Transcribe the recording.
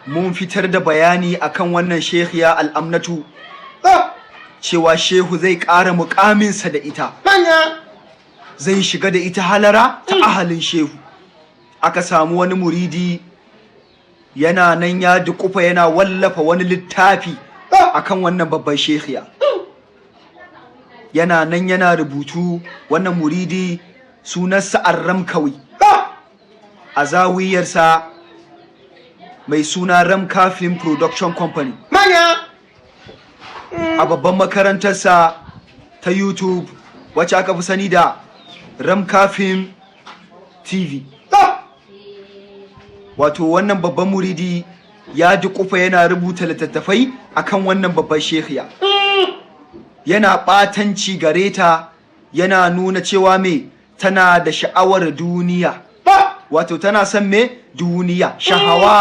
mun fitar da bayani akan wannan shehiya al'amnatu cewa shehu zai ƙara muƙaminsa da ita, zai shiga da ita halara ta ahalin shehu. Aka samu wani muridi yana nan ya dukufa yana wallafa wani littafi akan wannan babban shehiya, yana nan yana rubutu. Wannan muridi sunansa Ar-Ramkawi, a zawiyarsa mai suna Ramka Film Production Company, a babban makarantarsa ta YouTube wacce aka fi sani da Ramka Film TV. Wato wannan babban muridi ya dukufa yana rubuta littattafai akan wannan babban shehiya, yana ɓatanci gare ta, yana nuna cewa me tana da sha'awar duniya, wato tana son me duniya, shahawa.